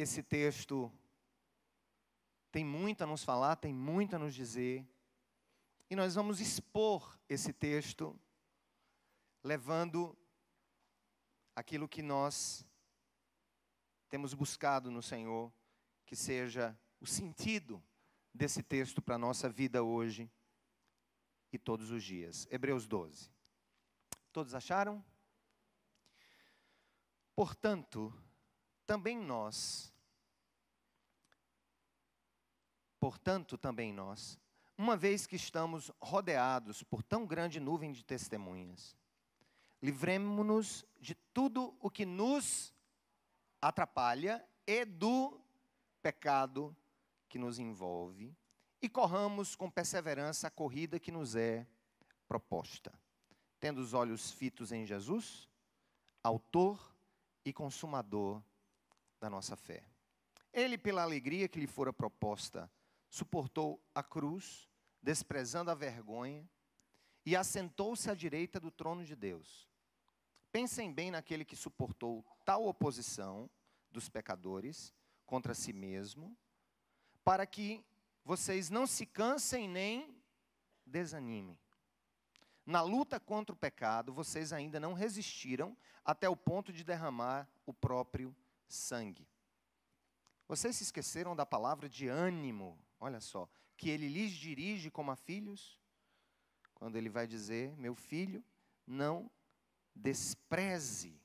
esse texto tem muito a nos falar, tem muito a nos dizer. E nós vamos expor esse texto, levando aquilo que nós temos buscado no Senhor, que seja o sentido desse texto para a nossa vida hoje e todos os dias. Hebreus 12. Todos acharam? Portanto, também nós, uma vez que estamos rodeados por tão grande nuvem de testemunhas, livremo-nos de tudo o que nos atrapalha e do pecado que nos envolve, e corramos com perseverança a corrida que nos é proposta, tendo os olhos fitos em Jesus, autor e consumador da nossa fé. Ele, pela alegria que lhe fora proposta, suportou a cruz, desprezando a vergonha, e assentou-se à direita do trono de Deus. Pensem bem naquele que suportou tal oposição dos pecadores contra si mesmo, para que vocês não se cansem nem desanimem. Na luta contra o pecado, vocês ainda não resistiram até o ponto de derramar o próprio sangue. Vocês se esqueceram da palavra de ânimo, olha só, que ele lhes dirige como a filhos, quando ele vai dizer: meu filho, não despreze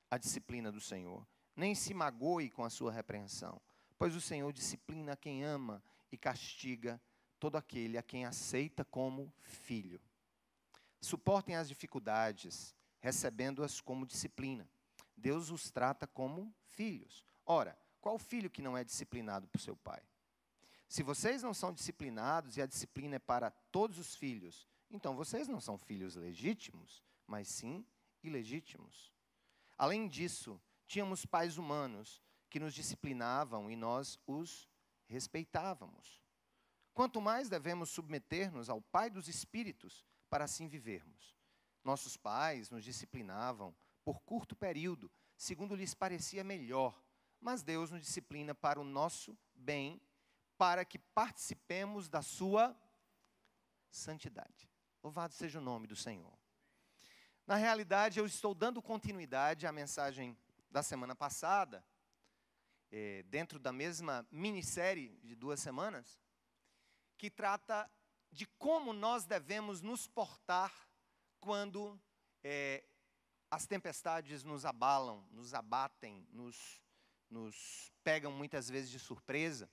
a disciplina do Senhor, nem se magoe com a sua repreensão, pois o Senhor disciplina quem ama e castiga todo aquele a quem aceita como filho. Suportem as dificuldades, recebendo-as como disciplina. Deus os trata como filhos. Ora, qual filho que não é disciplinado por seu pai? Se vocês não são disciplinados e a disciplina é para todos os filhos, então vocês não são filhos legítimos, mas sim ilegítimos. Além disso, tínhamos pais humanos que nos disciplinavam e nós os respeitávamos. Quanto mais devemos submeter-nos ao Pai dos Espíritos para assim vivermos. Nossos pais nos disciplinavam por curto período, segundo lhes parecia melhor, mas Deus nos disciplina para o nosso bem, para que participemos da sua santidade. Louvado seja o nome do Senhor. Na realidade, eu estou dando continuidade à mensagem da semana passada, dentro da mesma minissérie de 2 semanas, que trata de como nós devemos nos portar quando as tempestades nos abalam, nos abatem, nos pegam muitas vezes de surpresa,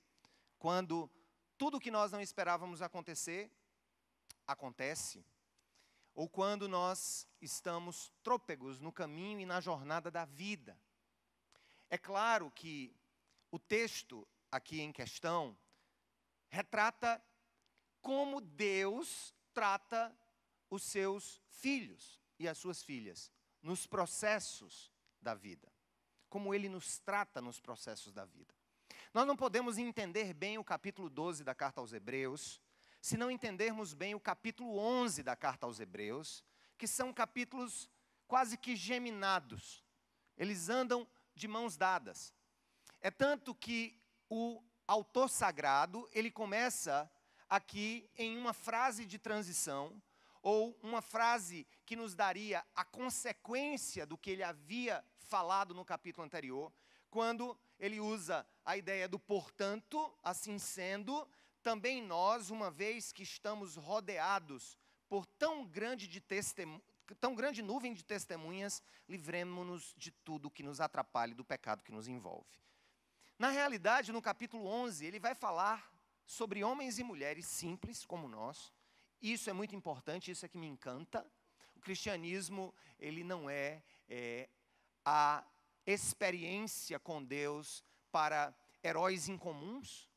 quando tudo que nós não esperávamos acontecer, acontece, ou quando nós estamos trôpegos no caminho e na jornada da vida. É claro que o texto aqui em questão retrata como Deus trata os seus filhos e as suas filhas nos processos da vida. Como Ele nos trata nos processos da vida. Nós não podemos entender bem o capítulo 12 da carta aos Hebreus, se não entendermos bem o capítulo 11 da carta aos Hebreus, que são capítulos quase que geminados. Eles andam de mãos dadas. É tanto que o autor sagrado, ele começa aqui em uma frase de transição, ou uma frase que nos daria a consequência do que ele havia falado no capítulo anterior, quando ele usa a ideia do portanto, assim sendo, também nós, uma vez que estamos rodeados por tão grande nuvem de testemunhas, livremo-nos de tudo que nos atrapalhe do pecado que nos envolve. Na realidade, no capítulo 11, ele vai falar sobre homens e mulheres simples como nós. Isso é muito importante, isso é que me encanta. O cristianismo, ele não é a experiência com Deus para heróis incomuns,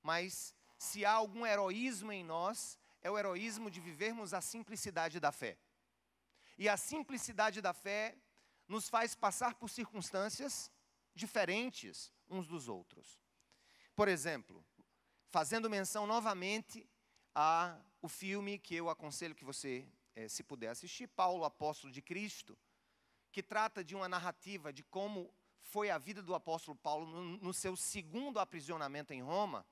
mas se há algum heroísmo em nós, é o heroísmo de vivermos a simplicidade da fé. E a simplicidade da fé nos faz passar por circunstâncias diferentes uns dos outros. Por exemplo, fazendo menção novamente ao filme que eu aconselho que você, se puder assistir, Paulo, Apóstolo de Cristo, que trata de uma narrativa de como foi a vida do apóstolo Paulo no seu segundo aprisionamento em Roma,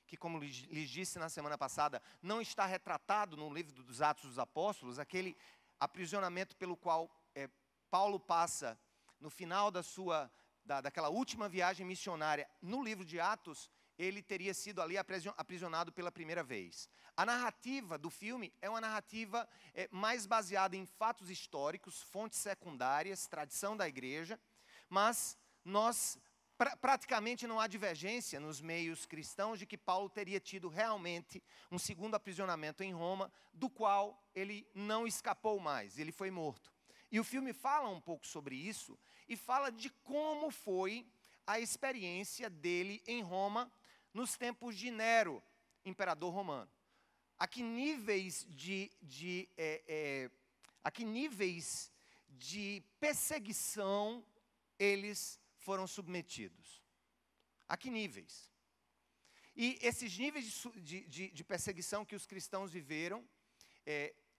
que, como lhes disse na semana passada, não está retratado no livro dos Atos dos Apóstolos, aquele aprisionamento pelo qual Paulo passa no final daquela última viagem missionária. No livro de Atos, ele teria sido ali aprisionado pela primeira vez. A narrativa do filme é uma narrativa mais baseada em fatos históricos, fontes secundárias, tradição da igreja, mas praticamente não há divergência nos meios cristãos de que Paulo teria tido realmente um segundo aprisionamento em Roma, do qual ele não escapou mais, ele foi morto. E o filme fala um pouco sobre isso, e fala de como foi a experiência dele em Roma, nos tempos de Nero, imperador romano. A que níveis de perseguição eles foram submetidos? A que níveis? E esses níveis de perseguição que os cristãos viveram,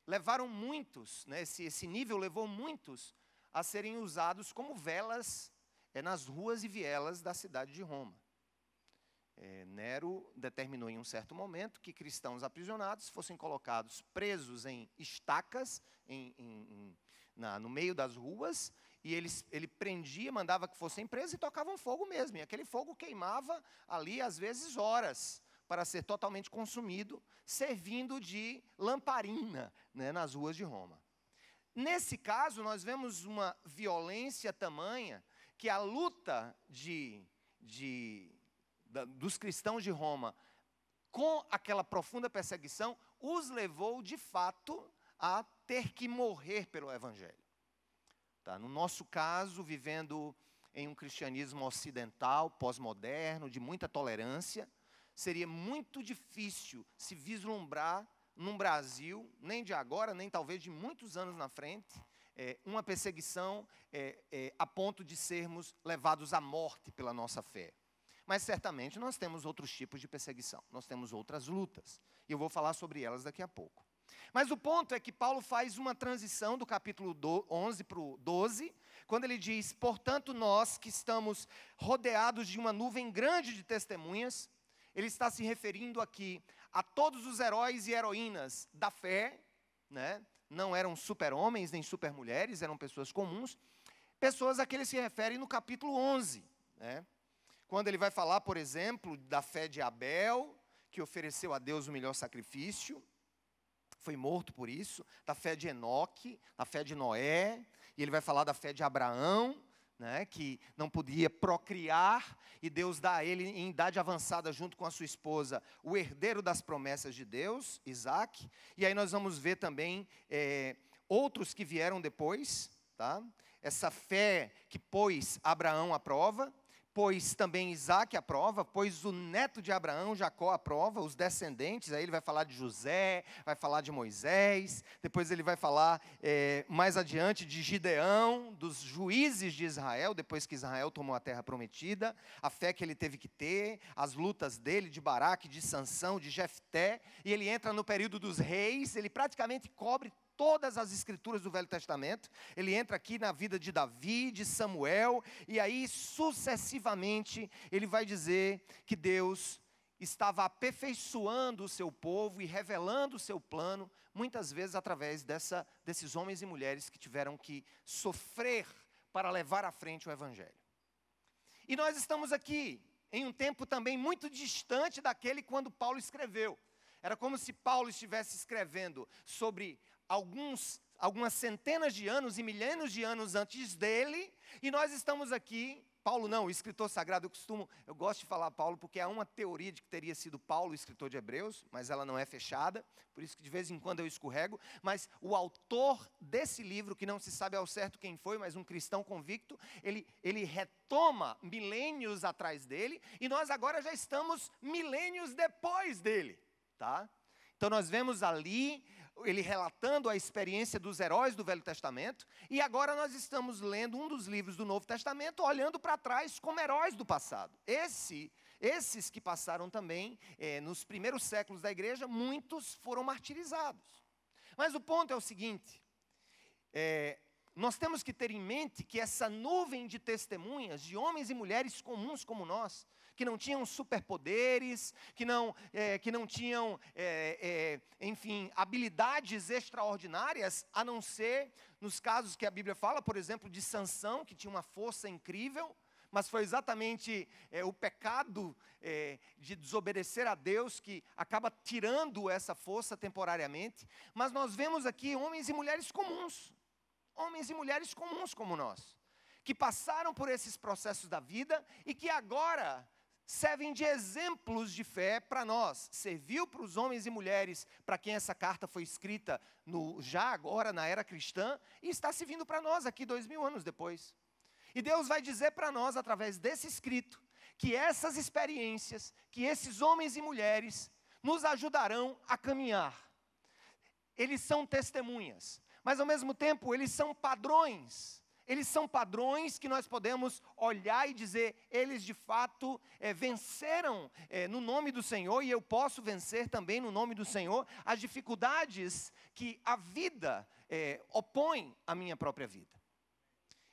levaram muitos, né, esse nível levou muitos a serem usados como velas nas ruas e vielas da cidade de Roma. Nero determinou em um certo momento que cristãos aprisionados fossem colocados presos em estacas no meio das ruas, e ele prendia, mandava que fossem presos e tocavam fogo mesmo. E aquele fogo queimava ali, às vezes, horas, para ser totalmente consumido, servindo de lamparina, né, nas ruas de Roma. Nesse caso, nós vemos uma violência tamanha que a luta dos cristãos de Roma com aquela profunda perseguição os levou, de fato, a ter que morrer pelo Evangelho. Tá? No nosso caso, vivendo em um cristianismo ocidental, pós-moderno, de muita tolerância, seria muito difícil se vislumbrar num Brasil, nem de agora, nem talvez de muitos anos na frente, uma perseguição a ponto de sermos levados à morte pela nossa fé. Mas certamente nós temos outros tipos de perseguição, nós temos outras lutas, e eu vou falar sobre elas daqui a pouco. Mas o ponto é que Paulo faz uma transição do capítulo 11 para o 12, quando ele diz: portanto, nós que estamos rodeados de uma nuvem grande de testemunhas. Ele está se referindo aqui a todos os heróis e heroínas da fé, né? Não eram super-homens nem super-mulheres, eram pessoas comuns, pessoas a que ele se refere no capítulo 11, né? Quando ele vai falar, por exemplo, da fé de Abel, que ofereceu a Deus o melhor sacrifício, foi morto por isso, da fé de Enoque, da fé de Noé, e ele vai falar da fé de Abraão, né, que não podia procriar, e Deus dá a ele, em idade avançada, junto com a sua esposa, o herdeiro das promessas de Deus, Isaac. E aí nós vamos ver também outros que vieram depois, tá? Essa fé que pôs Abraão à prova, pôs também Isaac à prova, pôs o neto de Abraão, Jacó, à prova, os descendentes. Aí ele vai falar de José, vai falar de Moisés, depois ele vai falar mais adiante de Gideão, dos juízes de Israel, depois que Israel tomou a terra prometida, a fé que ele teve que ter, as lutas dele, de Baraque, de Sansão, de Jefté, e ele entra no período dos reis, ele praticamente cobre todas as escrituras do Velho Testamento. Ele entra aqui na vida de Davi, de Samuel, e aí sucessivamente ele vai dizer que Deus estava aperfeiçoando o seu povo e revelando o seu plano, muitas vezes através desses homens e mulheres que tiveram que sofrer para levar à frente o Evangelho. E nós estamos aqui em um tempo também muito distante daquele quando Paulo escreveu. Era como se Paulo estivesse escrevendo sobre algumas centenas de anos e milênios de anos antes dele, e nós estamos aqui. Paulo não, o escritor sagrado, eu gosto de falar Paulo porque há uma teoria de que teria sido Paulo o escritor de Hebreus, mas ela não é fechada, por isso que de vez em quando eu escorrego, mas o autor desse livro, que não se sabe ao certo quem foi, mas um cristão convicto, ele retoma milênios atrás dele, e nós agora já estamos milênios depois dele, tá? Então nós vemos ali ele relatando a experiência dos heróis do Velho Testamento, e agora nós estamos lendo um dos livros do Novo Testamento, olhando para trás como heróis do passado. Esses que passaram também, nos primeiros séculos da igreja, muitos foram martirizados. Mas o ponto é o seguinte, nós temos que ter em mente que essa nuvem de testemunhas, de homens e mulheres comuns como nós, que não tinham superpoderes, que não tinham, enfim, habilidades extraordinárias, a não ser nos casos que a Bíblia fala, por exemplo, de Sansão, que tinha uma força incrível, mas foi exatamente o pecado de desobedecer a Deus que acaba tirando essa força temporariamente. Mas nós vemos aqui homens e mulheres comuns como nós, que passaram por esses processos da vida e que agora servem de exemplos de fé para nós. Serviu para os homens e mulheres para quem essa carta foi escrita já agora na era cristã, e está servindo para nós aqui 2000 anos depois. E Deus vai dizer para nós, através desse escrito, que essas experiências, que esses homens e mulheres nos ajudarão a caminhar. Eles são testemunhas, mas ao mesmo tempo eles são padrões. Eles são padrões que nós podemos olhar e dizer, eles de fato venceram no nome do Senhor, e eu posso vencer também no nome do Senhor as dificuldades que a vida opõe à minha própria vida.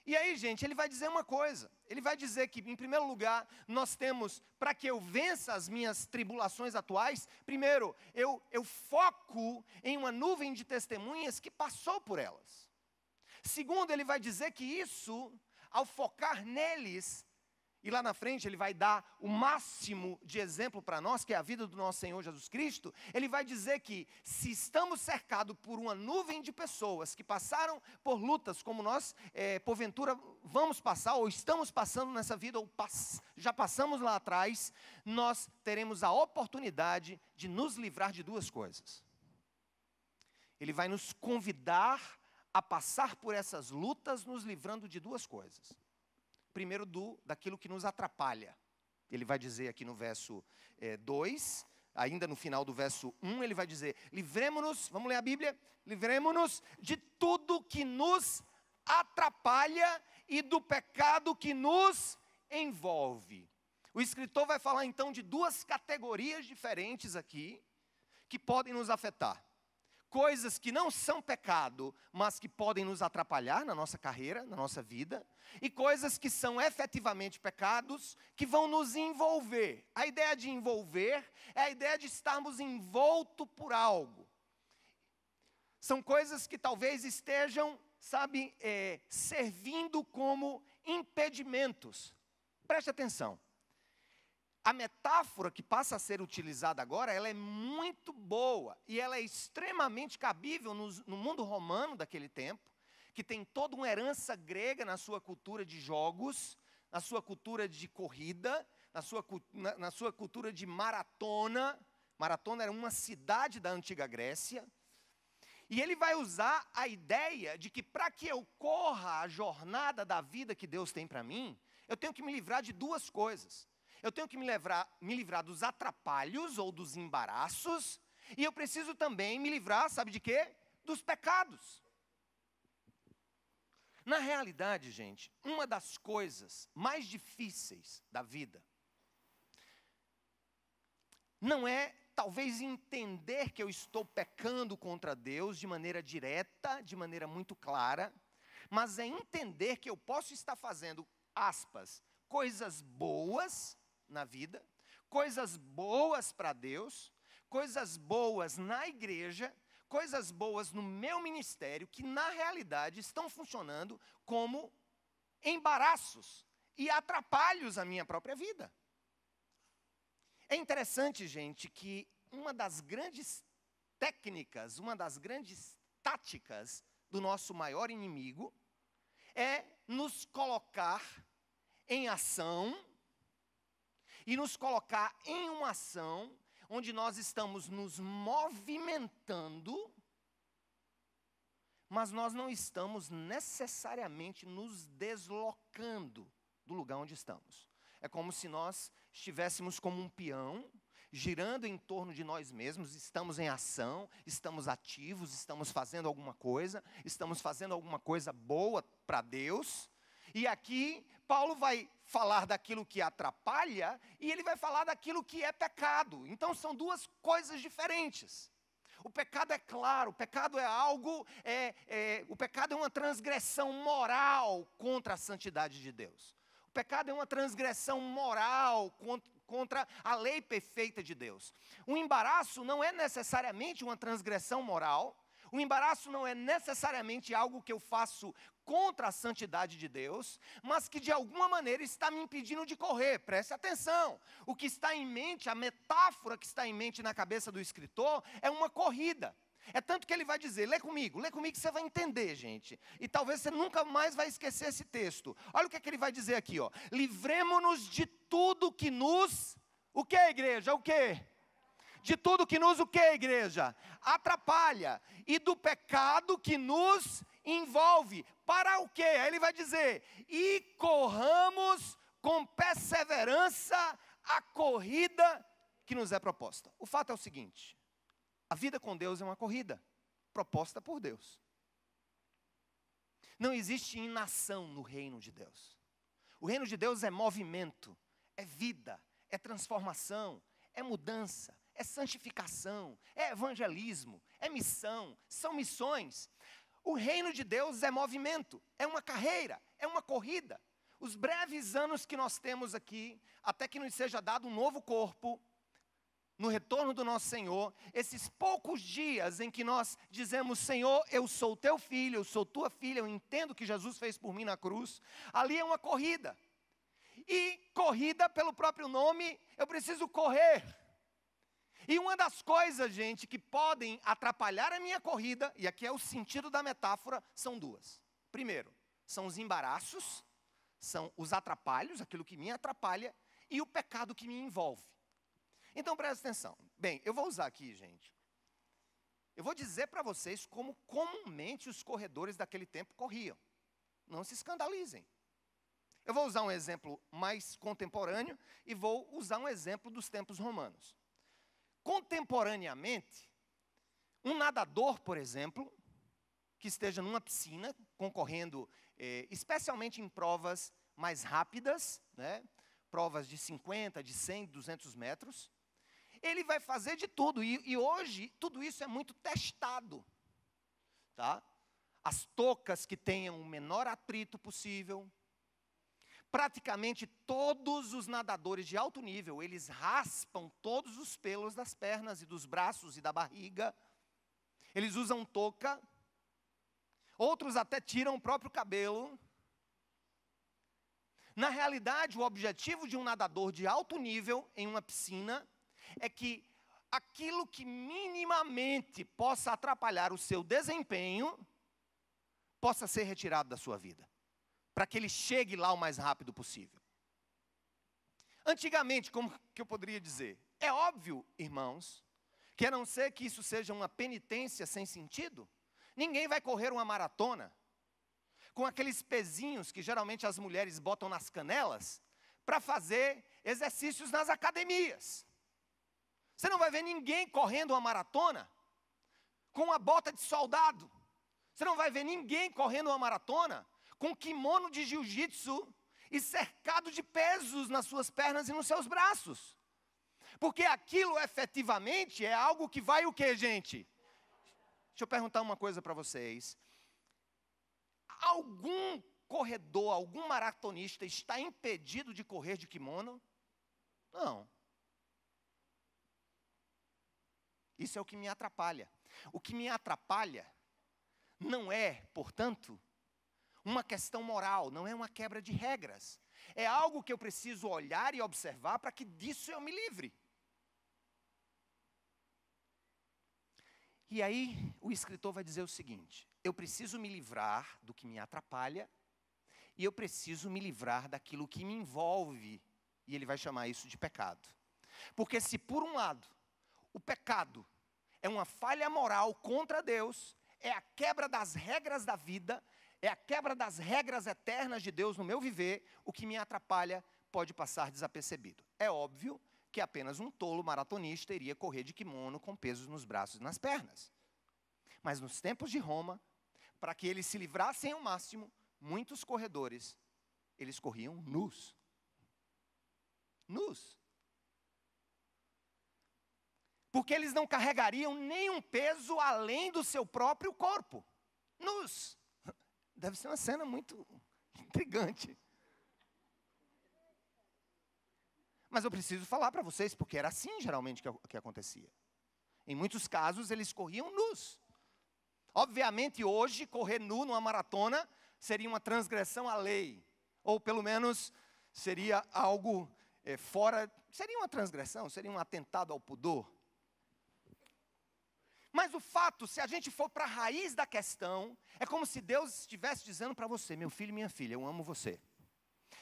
E aí, gente, ele vai dizer uma coisa. Ele vai dizer que, em primeiro lugar, nós temos, para que eu vença as minhas tribulações atuais, primeiro, eu foco em uma nuvem de testemunhas que passou por elas. Segundo, ele vai dizer que isso, ao focar neles, e lá na frente ele vai dar o máximo de exemplo para nós, que é a vida do nosso Senhor Jesus Cristo. Ele vai dizer que se estamos cercados por uma nuvem de pessoas que passaram por lutas, como nós, porventura, vamos passar, ou estamos passando nessa vida, ou já passamos lá atrás, nós teremos a oportunidade de nos livrar de duas coisas. Ele vai nos convidar a passar por essas lutas, nos livrando de duas coisas. Primeiro, daquilo que nos atrapalha. Ele vai dizer aqui no verso 2, ainda no final do verso 1, ele vai dizer, livremo-nos, vamos ler a Bíblia, livremo-nos de tudo que nos atrapalha e do pecado que nos envolve. O escritor vai falar então de duas categorias diferentes aqui, que podem nos afetar. Coisas que não são pecado, mas que podem nos atrapalhar na nossa carreira, na nossa vida. E coisas que são efetivamente pecados, que vão nos envolver. A ideia de envolver é a ideia de estarmos envoltos por algo. São coisas que talvez estejam, servindo como impedimentos. Preste atenção. A metáfora que passa a ser utilizada agora, ela é muito boa e ela é extremamente cabível no mundo romano daquele tempo, que tem toda uma herança grega na sua cultura de jogos, na sua cultura de corrida, na sua cultura de maratona. Maratona era uma cidade da antiga Grécia. E ele vai usar a ideia de que para que eu corra a jornada da vida que Deus tem para mim, eu tenho que me livrar de duas coisas. Eu tenho que me livrar dos atrapalhos ou dos embaraços, e eu preciso também me livrar, sabe de quê? Dos pecados. Na realidade, gente, uma das coisas mais difíceis da vida não é, talvez, entender que eu estou pecando contra Deus de maneira direta, de maneira muito clara, mas é entender que eu posso estar fazendo, aspas, coisas boas na vida, coisas boas para Deus, coisas boas na igreja, coisas boas no meu ministério, que na realidade estão funcionando como embaraços e atrapalhos à minha própria vida. É interessante, gente, que uma das grandes técnicas, uma das grandes táticas do nosso maior inimigo é nos colocar em ação e nos colocar em uma ação onde nós estamos nos movimentando, mas nós não estamos necessariamente nos deslocando do lugar onde estamos. É como se nós estivéssemos como um peão, girando em torno de nós mesmos, estamos em ação, estamos ativos, estamos fazendo alguma coisa boa para Deus. E aqui, Paulo vai falar daquilo que atrapalha e ele vai falar daquilo que é pecado. Então, são duas coisas diferentes. O pecado é claro, o pecado é algo, o pecado é uma transgressão moral contra a santidade de Deus. O pecado é uma transgressão moral contra a lei perfeita de Deus. O embaraço não é necessariamente uma transgressão moral. O embaraço não é necessariamente algo que eu faço contra a santidade de Deus, mas que de alguma maneira está me impedindo de correr. Preste atenção. O que está em mente, a metáfora que está em mente na cabeça do escritor é uma corrida. É tanto que ele vai dizer, lê comigo que você vai entender, gente. E talvez você nunca mais vai esquecer esse texto. Olha o que ele vai dizer aqui, ó. Livremo-nos de tudo que nos... O que, igreja? O que? De tudo que nos, o que, igreja? Atrapalha. E do pecado que nos envolve. Para o quê? Aí ele vai dizer, e corramos com perseverança a corrida que nos é proposta. O fato é o seguinte, a vida com Deus é uma corrida proposta por Deus. Não existe inação no reino de Deus. O reino de Deus é movimento, é vida, é transformação, é mudança, é santificação, é evangelismo, é missão, são missões. O reino de Deus é movimento, é uma carreira, é uma corrida. Os breves anos que nós temos aqui, até que nos seja dado um novo corpo, no retorno do nosso Senhor, esses poucos dias em que nós dizemos, Senhor, eu sou teu filho, eu sou tua filha, eu entendo o que Jesus fez por mim na cruz, ali é uma corrida. E corrida, pelo próprio nome, eu preciso correr. E uma das coisas, gente, que podem atrapalhar a minha corrida, e aqui é o sentido da metáfora, são duas. Primeiro, são os embaraços, são os atrapalhos, aquilo que me atrapalha, e o pecado que me envolve. Então, presta atenção. Bem, eu vou usar aqui, gente. Eu vou dizer para vocês como comumente os corredores daquele tempo corriam. Não se escandalizem. Eu vou usar um exemplo mais contemporâneo e vou usar um exemplo dos tempos romanos. Contemporaneamente, um nadador, por exemplo, que esteja numa piscina, concorrendo especialmente em provas mais rápidas, né? Provas de 50, de 100, 200 metros, ele vai fazer de tudo, e hoje tudo isso é muito testado, tá? As toucas que tenham o menor atrito possível. Praticamente todos os nadadores de alto nível, eles raspam todos os pelos das pernas e dos braços e da barriga. Eles usam touca. Outros até tiram o próprio cabelo. Na realidade, o objetivo de um nadador de alto nível em uma piscina é que aquilo que minimamente possa atrapalhar o seu desempenho possa ser retirado da sua vida, para que ele chegue lá o mais rápido possível. Antigamente, como que eu poderia dizer? É óbvio, irmãos, que a não ser que isso seja uma penitência sem sentido, ninguém vai correr uma maratona com aqueles pezinhos que geralmente as mulheres botam nas canelas para fazer exercícios nas academias. Você não vai ver ninguém correndo uma maratona com uma bota de soldado. Você não vai ver ninguém correndo uma maratona com kimono de jiu-jitsu e cercado de pesos nas suas pernas e nos seus braços. Porque aquilo efetivamente é algo que vai o quê, gente? Deixa eu perguntar uma coisa para vocês. Algum corredor, algum maratonista está impedido de correr de kimono? Não. Isso é o que me atrapalha. O que me atrapalha não é, portanto, uma questão moral, não é uma quebra de regras. É algo que eu preciso olhar e observar para que disso eu me livre. E aí o escritor vai dizer o seguinte, eu preciso me livrar do que me atrapalha e eu preciso me livrar daquilo que me envolve. E ele vai chamar isso de pecado. Porque se por um lado o pecado é uma falha moral contra Deus, é a quebra das regras da vida, é a quebra das regras eternas de Deus no meu viver, o que me atrapalha pode passar desapercebido. É óbvio que apenas um tolo maratonista iria correr de kimono com pesos nos braços e nas pernas. Mas nos tempos de Roma, para que eles se livrassem ao máximo, muitos corredores, eles corriam nus. Nus. porque eles não carregariam nenhum peso além do seu próprio corpo, nus. Deve ser uma cena muito intrigante. Mas eu preciso falar para vocês, porque era assim geralmente que acontecia. Em muitos casos, eles corriam nus. Obviamente, hoje, correr nu numa maratona seria uma transgressão à lei. Ou, pelo menos, seria algo fora... Seria uma transgressão, seria um atentado ao pudor. Mas o fato, se a gente for para a raiz da questão, é como se Deus estivesse dizendo para você: meu filho e minha filha, eu amo você.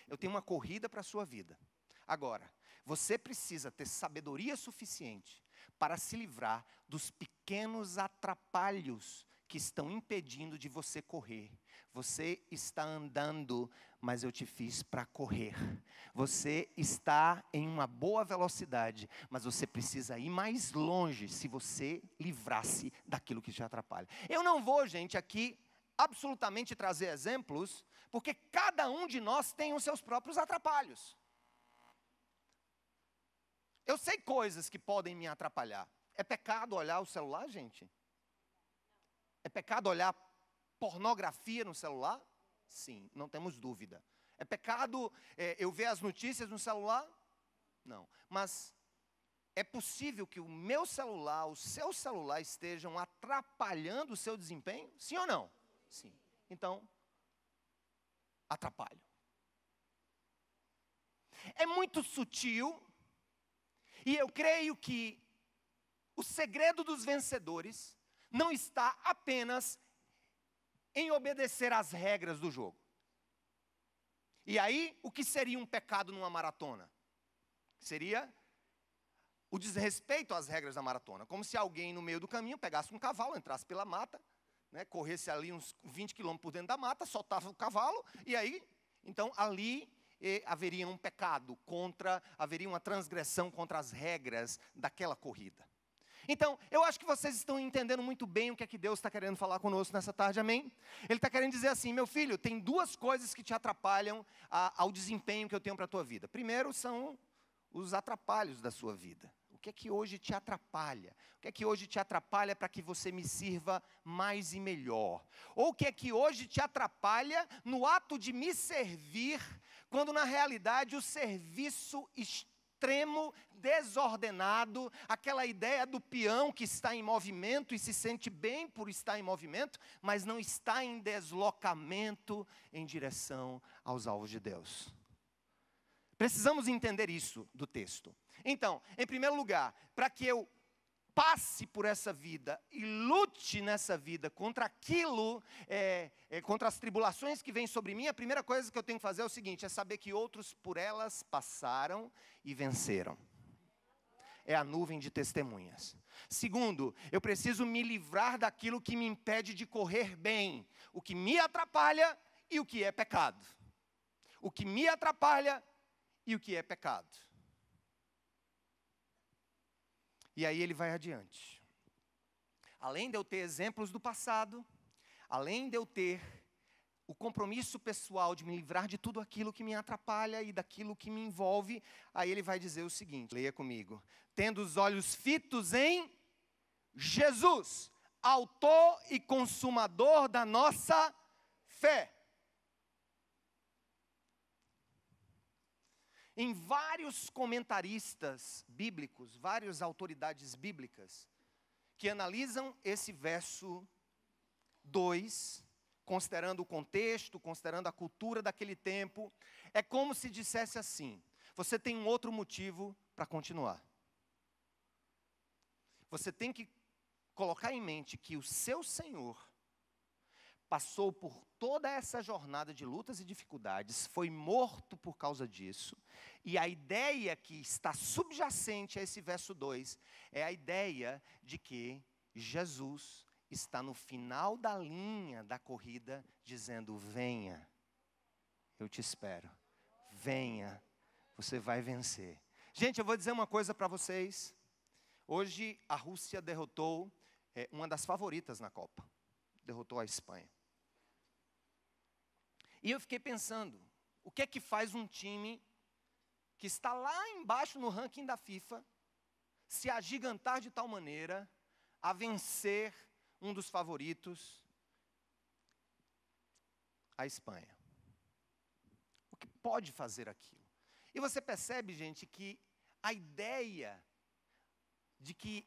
Eu tenho uma corrida para a sua vida. Agora, você precisa ter sabedoria suficiente para se livrar dos pequenos atrapalhos que estão impedindo de você correr. Você está andando, mas eu te fiz para correr. Você está em uma boa velocidade, mas você precisa ir mais longe se você livrar-se daquilo que te atrapalha. Eu não vou, gente, aqui absolutamente trazer exemplos, porque cada um de nós tem os seus próprios atrapalhos. Eu sei coisas que podem me atrapalhar. É pecado olhar o celular, gente? É pecado olhar pornografia no celular? Sim, não temos dúvida. É pecado eu ver as notícias no celular? Não. Mas é possível que o meu celular, o seu celular estejam atrapalhando o seu desempenho? Sim ou não? Sim. Então, atrapalham. É muito sutil. E eu creio que o segredo dos vencedores não está apenas em obedecer às regras do jogo. E aí, o que seria um pecado numa maratona? Seria o desrespeito às regras da maratona. Como se alguém no meio do caminho pegasse um cavalo, entrasse pela mata, né, corresse ali uns 20 quilômetros por dentro da mata, soltava o cavalo, e aí, então ali haveria um pecado haveria uma transgressão contra as regras daquela corrida. Então, eu acho que vocês estão entendendo muito bem o que é que Deus está querendo falar conosco nessa tarde, amém? Ele está querendo dizer assim: meu filho, tem duas coisas que te atrapalham ao desempenho que eu tenho para a tua vida. Primeiro são os atrapalhos da sua vida. O que é que hoje te atrapalha? O que é que hoje te atrapalha para que você me sirva mais e melhor? Ou o que é que hoje te atrapalha no ato de me servir, quando na realidade o serviço extremo, desordenado, aquela ideia do peão que está em movimento e se sente bem por estar em movimento, mas não está em deslocamento em direção aos alvos de Deus. Precisamos entender isso do texto. Então, em primeiro lugar, para que eu passe por essa vida e lute nessa vida contra aquilo, contra as tribulações que vêm sobre mim, a primeira coisa que eu tenho que fazer é o seguinte: é saber que outros por elas passaram e venceram. É a nuvem de testemunhas. Segundo, eu preciso me livrar daquilo que me impede de correr bem, o que me atrapalha e o que é pecado. O que me atrapalha e o que é pecado. E aí ele vai adiante. Além de eu ter exemplos do passado, além de eu ter o compromisso pessoal de me livrar de tudo aquilo que me atrapalha e daquilo que me envolve, aí ele vai dizer o seguinte, leia comigo: tendo os olhos fitos em Jesus, autor e consumador da nossa fé. Em vários comentaristas bíblicos, várias autoridades bíblicas, que analisam esse verso 2, considerando o contexto, considerando a cultura daquele tempo, é como se dissesse assim: você tem um outro motivo para continuar. Você tem que colocar em mente que o seu Senhor passou por toda essa jornada de lutas e dificuldades, foi morto por causa disso, e a ideia que está subjacente a esse verso 2 é a ideia de que Jesus está no final da linha da corrida, dizendo: venha, eu te espero, venha, você vai vencer. Gente, eu vou dizer uma coisa para vocês. Hoje a Rússia derrotou uma das favoritas na Copa, derrotou a Espanha. E eu fiquei pensando, o que é que faz um time que está lá embaixo no ranking da FIFA se agigantar de tal maneira a vencer um dos favoritos, a Espanha. O que pode fazer aquilo? E você percebe, gente, que a ideia de que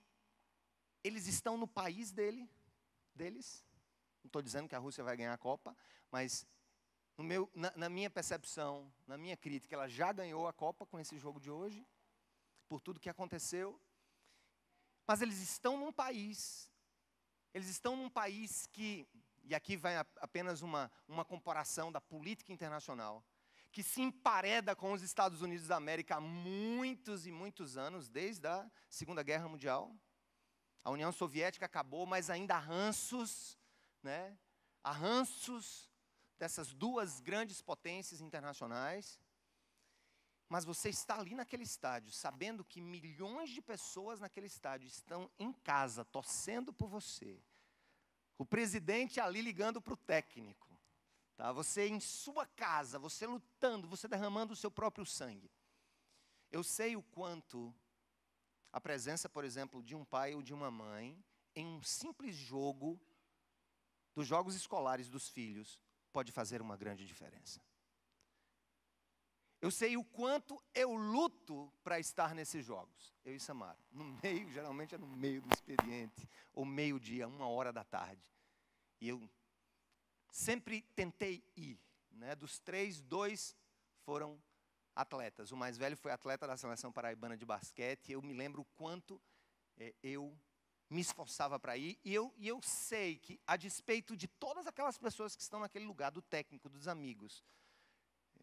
eles estão no país deles, não estou dizendo que a Rússia vai ganhar a Copa, mas na minha percepção, na minha crítica, ela já ganhou a Copa com esse jogo de hoje, por tudo que aconteceu. Mas eles estão num país que, e aqui vai apenas uma comparação da política internacional, que se empareda com os Estados Unidos da América há muitos e muitos anos, desde a Segunda Guerra Mundial. A União Soviética acabou, mas ainda há ranços, né? Há ranços dessas duas grandes potências internacionais. Mas você está ali naquele estádio, sabendo que milhões de pessoas naquele estádio estão em casa, torcendo por você. O presidente ali ligando para o técnico. Tá? Você em sua casa, você lutando, você derramando o seu próprio sangue. Eu sei o quanto a presença, por exemplo, de um pai ou de uma mãe, em um simples jogo, dos jogos escolares dos filhos, pode fazer uma grande diferença. Eu sei o quanto eu luto para estar nesses jogos. Eu e Samara. No meio, geralmente é no meio do expediente, ou meio-dia, 1h da tarde. E eu sempre tentei ir. Né? Dos 3, 2 foram atletas. O mais velho foi atleta da seleção paraibana de basquete. Eu me lembro o quanto eu me esforçava para ir. E eu sei que, a despeito de todas aquelas pessoas que estão naquele lugar, do técnico, dos amigos,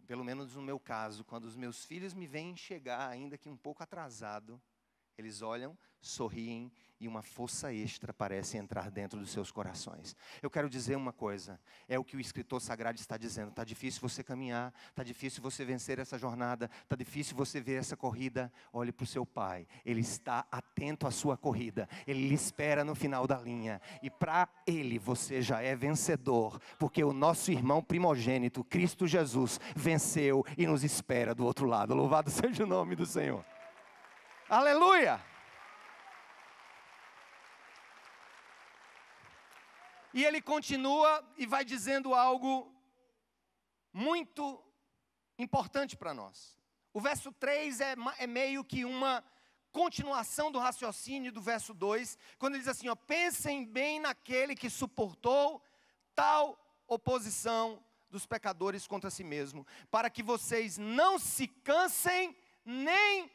pelo menos no meu caso, quando os meus filhos me veem chegar, ainda que um pouco atrasado, eles olham, sorriem e uma força extra parece entrar dentro dos seus corações. Eu quero dizer uma coisa, é o que o escritor sagrado está dizendo. Está difícil você caminhar, está difícil você vencer essa jornada, está difícil você ver essa corrida. Olhe para o seu pai, ele está atento à sua corrida, ele lhe espera no final da linha. E para ele você já é vencedor, porque o nosso irmão primogênito, Cristo Jesus, venceu e nos espera do outro lado. Louvado seja o nome do Senhor. Aleluia! E ele continua e vai dizendo algo muito importante para nós. O verso 3 é meio que uma continuação do raciocínio do verso 2, quando ele diz assim, ó, pensem bem naquele que suportou tal oposição dos pecadores contra si mesmo, para que vocês não se cansem nem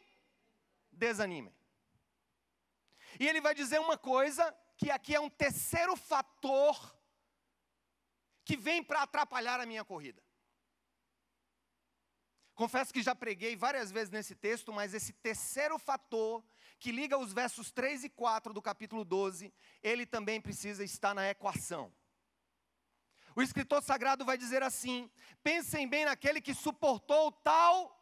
desanimem. E ele vai dizer uma coisa, que aqui é um terceiro fator que vem para atrapalhar a minha corrida. Confesso que já preguei várias vezes nesse texto, mas esse terceiro fator, que liga os versos 3 e 4 do capítulo 12, ele também precisa estar na equação. O escritor sagrado vai dizer assim, pensem bem naquele que suportou tal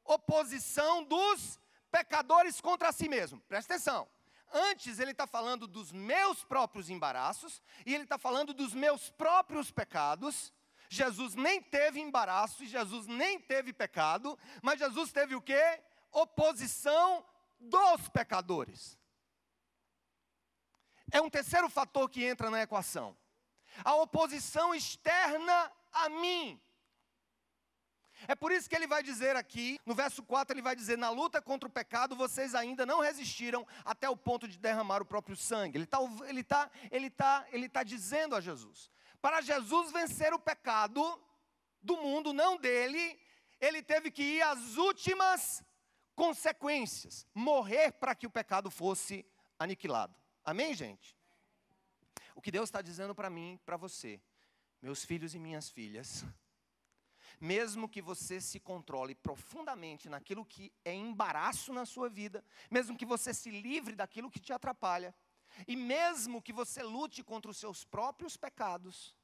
oposição dos pecadores contra si mesmo. Presta atenção. Antes ele está falando dos meus próprios embaraços, e ele está falando dos meus próprios pecados. Jesus nem teve embaraço, e Jesus nem teve pecado, mas Jesus teve o quê? Oposição dos pecadores. É um terceiro fator que entra na equação. A oposição externa a mim. É por isso que ele vai dizer aqui, no verso 4, ele vai dizer, na luta contra o pecado, vocês ainda não resistiram até o ponto de derramar o próprio sangue. Ele tá dizendo a Jesus, para Jesus vencer o pecado do mundo, não dele, ele teve que ir às últimas consequências, morrer para que o pecado fosse aniquilado. Amém, gente? O que Deus está dizendo para mim, para você, meus filhos e minhas filhas, mesmo que você se controle profundamente naquilo que é embaraço na sua vida, mesmo que você se livre daquilo que te atrapalha, e mesmo que você lute contra os seus próprios pecados,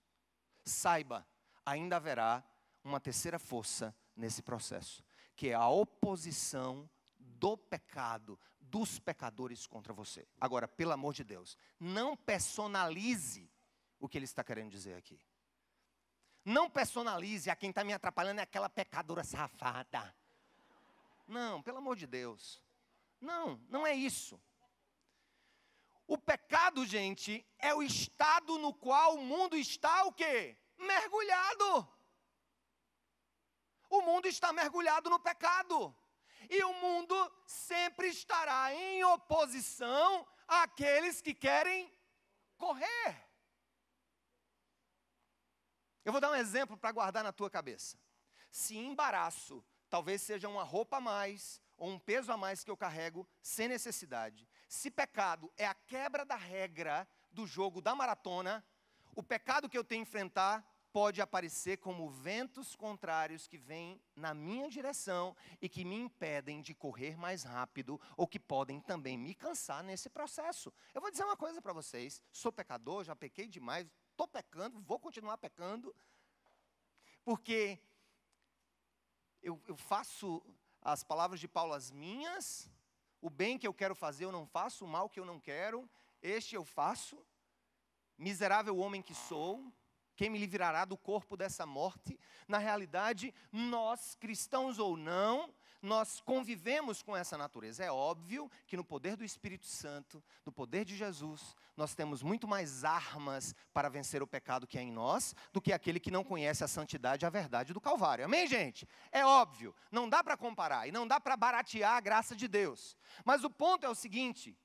saiba, ainda haverá uma terceira força nesse processo, que é a oposição do pecado, dos pecadores contra você. Agora, pelo amor de Deus, não personalize o que ele está querendo dizer aqui. Não personalize, a quem está me atrapalhando é aquela pecadora safada. Não, pelo amor de Deus. Não, não é isso. O pecado, gente, é o estado no qual o mundo está o quê? Mergulhado. O mundo está mergulhado no pecado. E o mundo sempre estará em oposição àqueles que querem correr. Eu vou dar um exemplo para guardar na tua cabeça. Se embaraço talvez seja uma roupa a mais, ou um peso a mais que eu carrego sem necessidade. Se pecado é a quebra da regra do jogo da maratona, o pecado que eu tenho que enfrentar pode aparecer como ventos contrários que vêm na minha direção e que me impedem de correr mais rápido ou que podem também me cansar nesse processo. Eu vou dizer uma coisa para vocês, sou pecador, já pequei demais, estou pecando, vou continuar pecando, porque eu faço as palavras de Paulo as minhas, o bem que eu quero fazer eu não faço, o mal que eu não quero, este eu faço. Miserável homem que sou, quem me livrará do corpo dessa morte? Na realidade, nós, cristãos ou não, nós convivemos com essa natureza. É óbvio que no poder do Espírito Santo, no poder de Jesus, nós temos muito mais armas para vencer o pecado que há em nós, do que aquele que não conhece a santidade e a verdade do Calvário. Amém, gente? É óbvio, não dá para comparar e não dá para baratear a graça de Deus. Mas o ponto é o seguinte,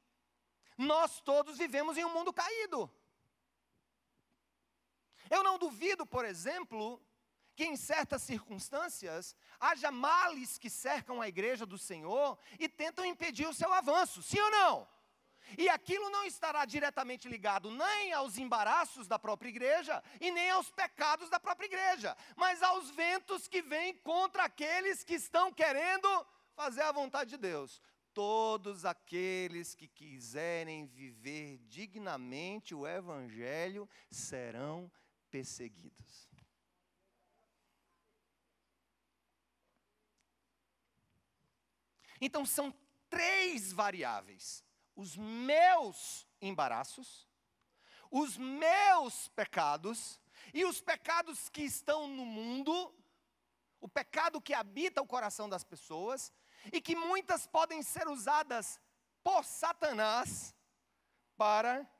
nós todos vivemos em um mundo caído. Eu não duvido, por exemplo, que em certas circunstâncias haja males que cercam a igreja do Senhor e tentam impedir o seu avanço, sim ou não? E aquilo não estará diretamente ligado nem aos embaraços da própria igreja e nem aos pecados da própria igreja, mas aos ventos que vêm contra aqueles que estão querendo fazer a vontade de Deus. Todos aqueles que quiserem viver dignamente o evangelho serão perseguidos. Então são 3 variáveis: os meus embaraços, os meus pecados e os pecados que estão no mundo, o pecado que habita o coração das pessoas e que muitas podem ser usadas por Satanás para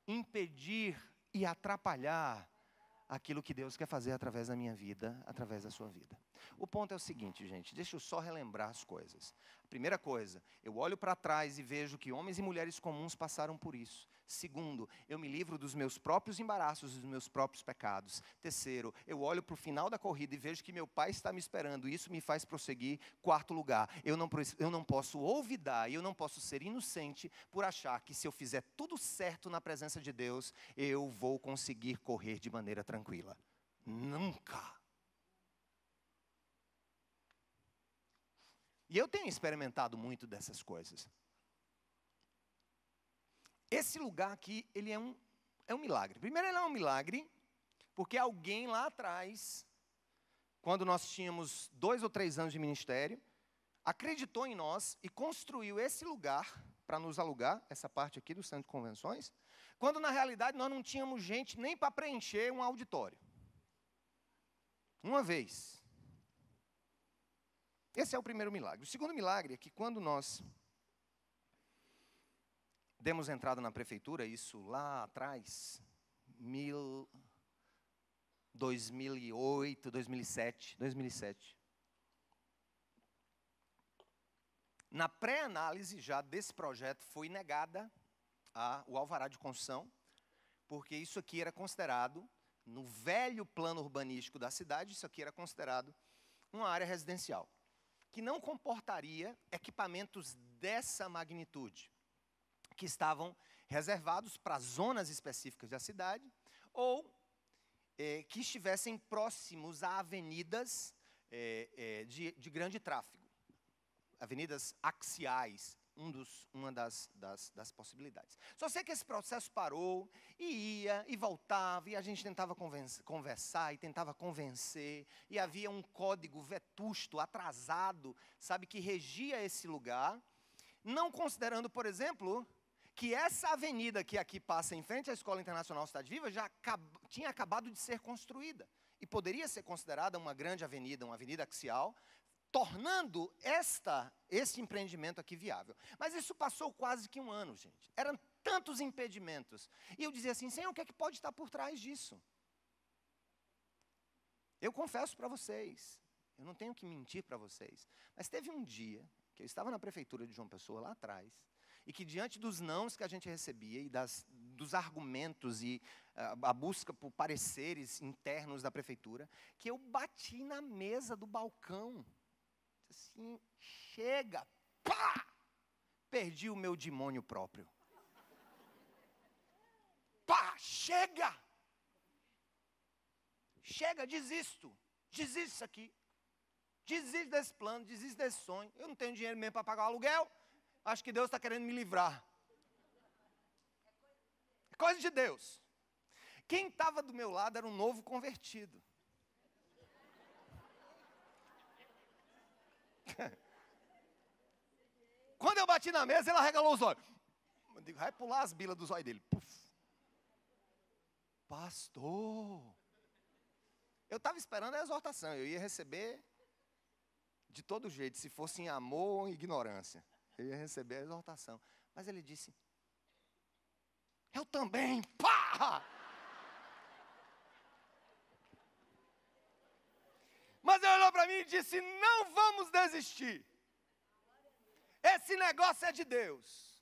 impedir e atrapalhar aquilo que Deus quer fazer através da minha vida, através da sua vida. O ponto é o seguinte, gente, deixa eu só relembrar as coisas. Primeira coisa, eu olho para trás e vejo que homens e mulheres comuns passaram por isso. Segundo, eu me livro dos meus próprios embaraços e dos meus próprios pecados. Terceiro, eu olho para o final da corrida e vejo que meu Pai está me esperando e isso me faz prosseguir. Quarto lugar, eu não posso olvidar e eu não posso ser inocente por achar que se eu fizer tudo certo na presença de Deus, eu vou conseguir correr de maneira tranquila. Nunca. E eu tenho experimentado muito dessas coisas. Esse lugar aqui, ele é um milagre. Primeiro, ele é um milagre, porque alguém lá atrás, quando nós tínhamos 2 ou 3 anos de ministério, acreditou em nós e construiu esse lugar para nos alugar, essa parte aqui do centro de convenções, quando na realidade nós não tínhamos gente nem para preencher um auditório. Uma vez. Esse é o primeiro milagre. O segundo milagre é que quando nós demos entrada na prefeitura, isso lá atrás, 2008, 2007. Na pré-análise já desse projeto foi negada o alvará de construção, porque isso aqui era considerado, no velho plano urbanístico da cidade, isso aqui era considerado uma área residencial, que não comportaria equipamentos dessa magnitude, que estavam reservados para zonas específicas da cidade, ou que estivessem próximos a avenidas de grande tráfego, avenidas axiais, uma das possibilidades. Só sei que esse processo parou, e ia, e voltava, e a gente tentava conversar, e tentava convencer, e havia um código vetusto, atrasado, sabe, que regia esse lugar, não considerando, por exemplo, que essa avenida que aqui passa em frente à Escola Internacional Cidade Viva já tinha acabado de ser construída, e poderia ser considerada uma grande avenida, uma avenida axial, tornando este empreendimento aqui viável. Mas isso passou quase que um ano, gente. Eram tantos impedimentos. E eu dizia assim, Senhor, o que é que pode estar por trás disso? Eu confesso para vocês, eu não tenho que mentir para vocês, mas teve um dia que eu estava na prefeitura de João Pessoa, lá atrás, e que diante dos nãos que a gente recebia e dos argumentos e a busca por pareceres internos da prefeitura, que eu bati na mesa do balcão. Assim, chega, pá! Perdi o meu demônio próprio. Pá, chega! Chega, desisto disso aqui. Desisto desse plano, desisto desse sonho. Eu não tenho dinheiro mesmo para pagar o aluguel. Acho que Deus está querendo me livrar. É coisa de Deus. Quem estava do meu lado era um novo convertido. Quando eu bati na mesa, ele arregalou os olhos. Eu digo, vai pular as bilas dos olhos dele. Puf. Pastor. Eu estava esperando a exortação. Eu ia receber de todo jeito, se fosse em amor ou em ignorância. Eu ia receber a exortação. Mas ele disse, eu também, pá! Mas ele olhou para mim e disse, não vamos desistir. Esse negócio é de Deus.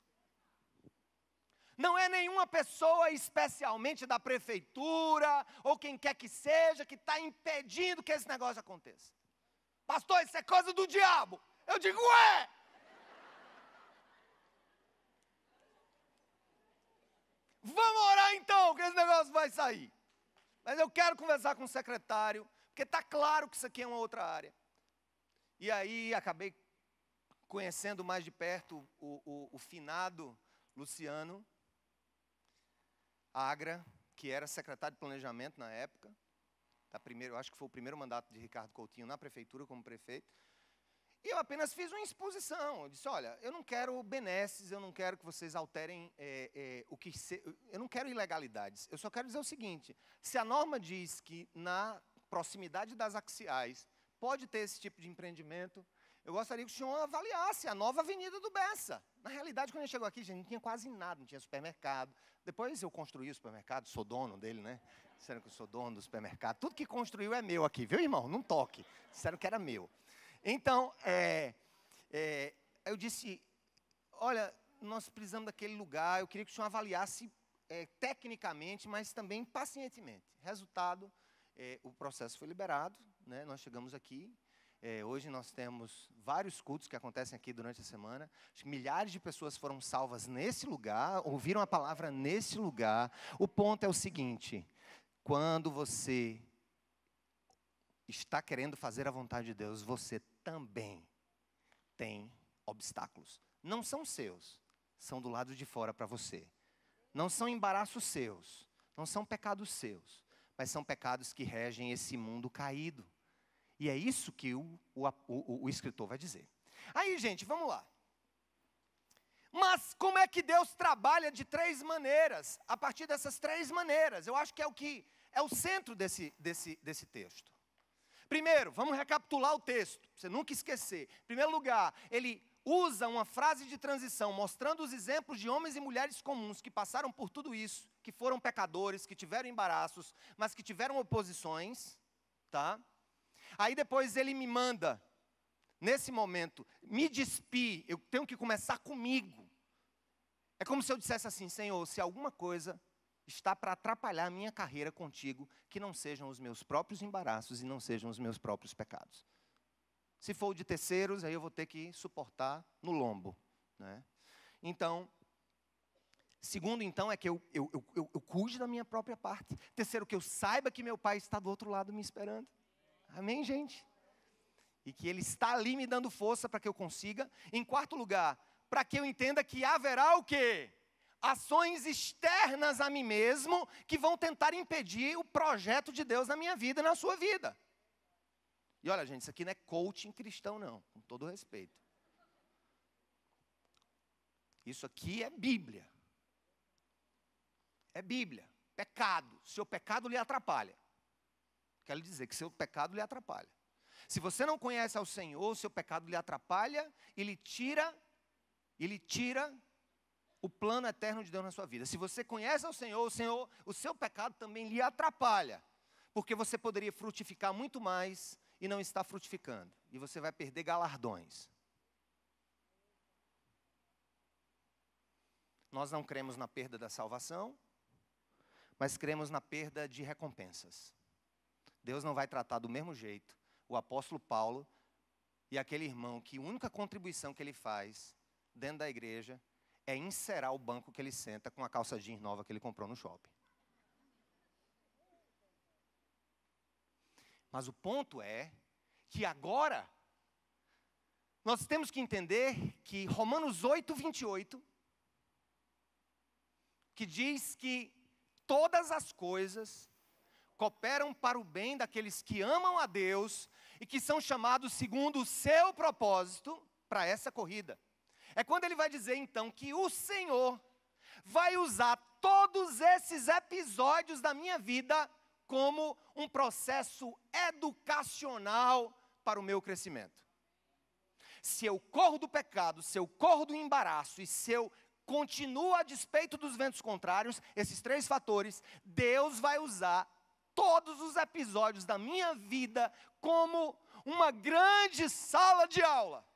Não é nenhuma pessoa, especialmente da prefeitura, ou quem quer que seja, que está impedindo que esse negócio aconteça. Pastor, isso é coisa do diabo. Eu digo, ué! Vamos orar então, que esse negócio vai sair. Mas eu quero conversar com o secretário, porque está claro que isso aqui é uma outra área. E aí acabei conhecendo mais de perto o finado Luciano Agra, que era secretário de planejamento na época. Eu acho que foi o primeiro mandato de Ricardo Coutinho na prefeitura como prefeito. E eu apenas fiz uma exposição. Eu disse, olha, eu não quero benesses, eu não quero que vocês alterem eu não quero ilegalidades. Eu só quero dizer o seguinte, se a norma diz que na proximidade das axiais pode ter esse tipo de empreendimento, eu gostaria que o senhor avaliasse a nova avenida do Bessa. Na realidade, quando a gente chegou aqui, gente, não tinha quase nada, não tinha supermercado. Depois eu construí o supermercado, sou dono dele, né? Disseram que eu sou dono do supermercado. Tudo que construiu é meu aqui, viu, irmão? Não toque. Disseram que era meu. Então, eu disse, olha, nós precisamos daquele lugar, eu queria que o senhor avaliasse tecnicamente, mas também pacientemente. Resultado, o processo foi liberado, né? Nós chegamos aqui. Hoje nós temos vários cultos que acontecem aqui durante a semana. Acho que milhares de pessoas foram salvas nesse lugar, ouviram a palavra nesse lugar. O ponto é o seguinte, quando você está querendo fazer a vontade de Deus, você também tem obstáculos. Não são seus, são do lado de fora para você. Não são embaraços seus, não são pecados seus, mas são pecados que regem esse mundo caído. E é isso que o escritor vai dizer. Aí, gente, vamos lá. Mas como é que Deus trabalha de três maneiras? A partir dessas três maneiras. Eu acho que é o centro desse texto. Primeiro, vamos recapitular o texto, para você nunca esquecer. Em primeiro lugar, ele usa uma frase de transição, mostrando os exemplos de homens e mulheres comuns que passaram por tudo isso, que foram pecadores, que tiveram embaraços, mas que tiveram oposições, tá? Aí depois ele me manda, nesse momento, me despir, eu tenho que começar comigo. É como se eu dissesse assim, Senhor, se alguma coisa está para atrapalhar a minha carreira contigo, que não sejam os meus próprios embaraços e não sejam os meus próprios pecados. Se for o de terceiros, aí eu vou ter que suportar no lombo, né? Então, segundo, então, é que eu cuide da minha própria parte. Terceiro, que eu saiba que meu Pai está do outro lado me esperando. Amém, gente? E que Ele está ali me dando força para que eu consiga. Em quarto lugar, para que eu entenda que haverá o quê? Ações externas a mim mesmo que vão tentar impedir o projeto de Deus na minha vida e na sua vida. E olha, gente, isso aqui não é coaching cristão, não, com todo respeito. Isso aqui é Bíblia. É Bíblia. Pecado. Seu pecado lhe atrapalha. Quero lhe dizer que seu pecado lhe atrapalha. Se você não conhece ao Senhor, o seu pecado lhe atrapalha e lhe tira o plano eterno de Deus na sua vida. Se você conhece ao Senhor, o seu pecado também lhe atrapalha, porque você poderia frutificar muito mais e não está frutificando, e você vai perder galardões. Nós não cremos na perda da salvação, mas cremos na perda de recompensas. Deus não vai tratar do mesmo jeito o apóstolo Paulo e aquele irmão que a única contribuição que ele faz dentro da igreja é encerar o banco que ele senta com a calça jeans nova que ele comprou no shopping. Mas o ponto é que agora nós temos que entender que Romanos 8:28, que diz que todas as coisas cooperam para o bem daqueles que amam a Deus e que são chamados segundo o seu propósito para essa corrida. É quando ele vai dizer então que o Senhor vai usar todos esses episódios da minha vida como um processo educacional para o meu crescimento. Se eu corro do pecado, se eu corro do embaraço e se eu continuo a despeito dos ventos contrários, esses 3 fatores, Deus vai usar todos os episódios da minha vida como uma grande sala de aula,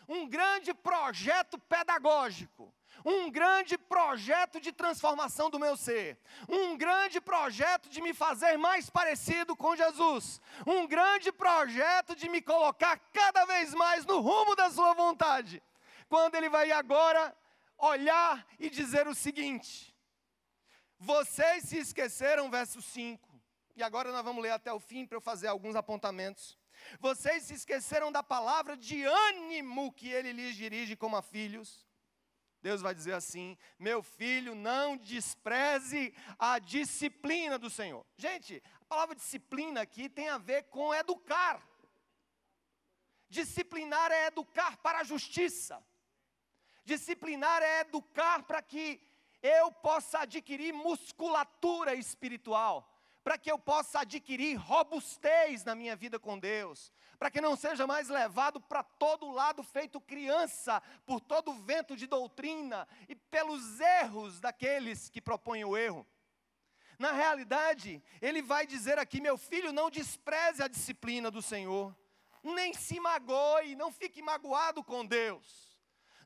um grande projeto pedagógico, um grande projeto de transformação do meu ser, um grande projeto de me fazer mais parecido com Jesus, um grande projeto de me colocar cada vez mais no rumo da sua vontade. Quando ele vai agora olhar e dizer o seguinte: vocês se esqueceram, verso 5, e agora nós vamos ler até o fim para eu fazer alguns apontamentos. Vocês se esqueceram da palavra de ânimo que ele lhes dirige como a filhos. Deus vai dizer assim: meu filho, não despreze a disciplina do Senhor. Gente, a palavra disciplina aqui tem a ver com educar. Disciplinar é educar para a justiça. Disciplinar é educar para que eu possa adquirir musculatura espiritual, para que eu possa adquirir robustez na minha vida com Deus, para que não seja mais levado para todo lado feito criança, por todo vento de doutrina e pelos erros daqueles que propõem o erro. Na realidade, ele vai dizer aqui: meu filho, não despreze a disciplina do Senhor, nem se magoe, não fique magoado com Deus.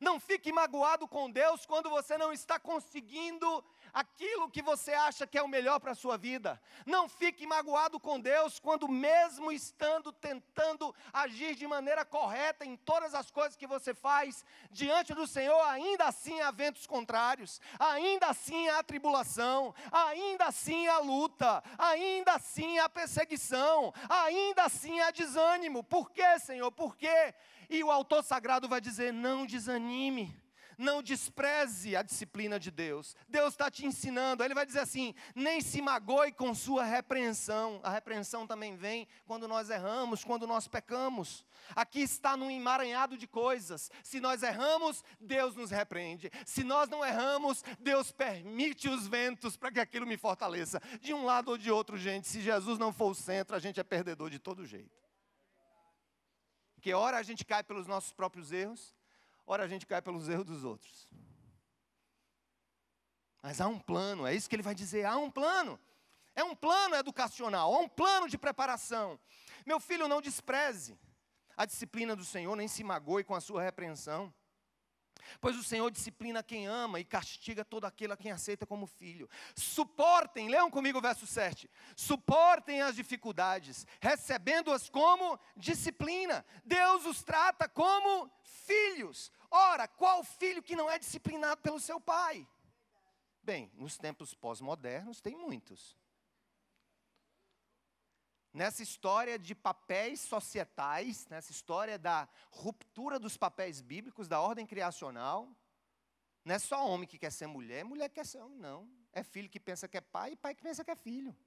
Não fique magoado com Deus quando você não está conseguindo aquilo que você acha que é o melhor para a sua vida. Não fique magoado com Deus quando, mesmo estando tentando agir de maneira correta em todas as coisas que você faz diante do Senhor, ainda assim há ventos contrários, ainda assim há tribulação, ainda assim há luta, ainda assim há perseguição, ainda assim há desânimo. Por quê, Senhor? Por quê? E o autor sagrado vai dizer: não desanime, não despreze a disciplina de Deus. Deus está te ensinando. Ele vai dizer assim: nem se magoe com sua repreensão. A repreensão também vem quando nós erramos, quando nós pecamos. Aqui está num emaranhado de coisas. Se nós erramos, Deus nos repreende. Se nós não erramos, Deus permite os ventos para que aquilo me fortaleça. De um lado ou de outro, gente, se Jesus não for o centro, a gente é perdedor de todo jeito. Porque ora a gente cai pelos nossos próprios erros, ora a gente cai pelos erros dos outros. Mas há um plano, é isso que ele vai dizer: há um plano. É um plano educacional, há um plano de preparação. Meu filho, não despreze a disciplina do Senhor, nem se magoe com a sua repreensão. Pois o Senhor disciplina quem ama e castiga todo aquele a quem aceita como filho. Suportem, leiam comigo o verso 7. Suportem as dificuldades, recebendo-as como disciplina. Deus os trata como filhos. Ora, qual filho que não é disciplinado pelo seu pai? Bem, nos tempos pós-modernos tem muitos. Nessa história de papéis societais, nessa história da ruptura dos papéis bíblicos, da ordem criacional, não é só homem que quer ser mulher, mulher que quer ser homem, não. É filho que pensa que é pai e pai que pensa que é filho.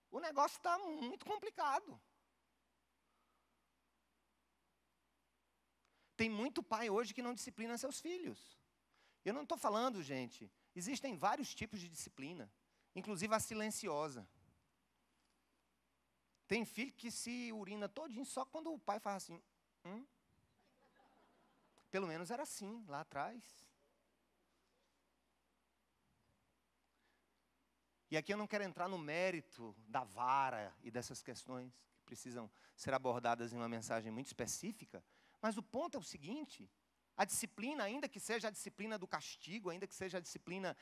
O negócio está muito complicado. Tem muito pai hoje que não disciplina seus filhos. Eu não estou falando, gente, existem vários tipos de disciplina. Inclusive a silenciosa. Tem filho que se urina todinho só quando o pai faz assim. Pelo menos era assim, lá atrás. E aqui eu não quero entrar no mérito da vara e dessas questões que precisam ser abordadas em uma mensagem muito específica, mas o ponto é o seguinte: a disciplina, ainda que seja a disciplina do castigo, ainda que seja a disciplina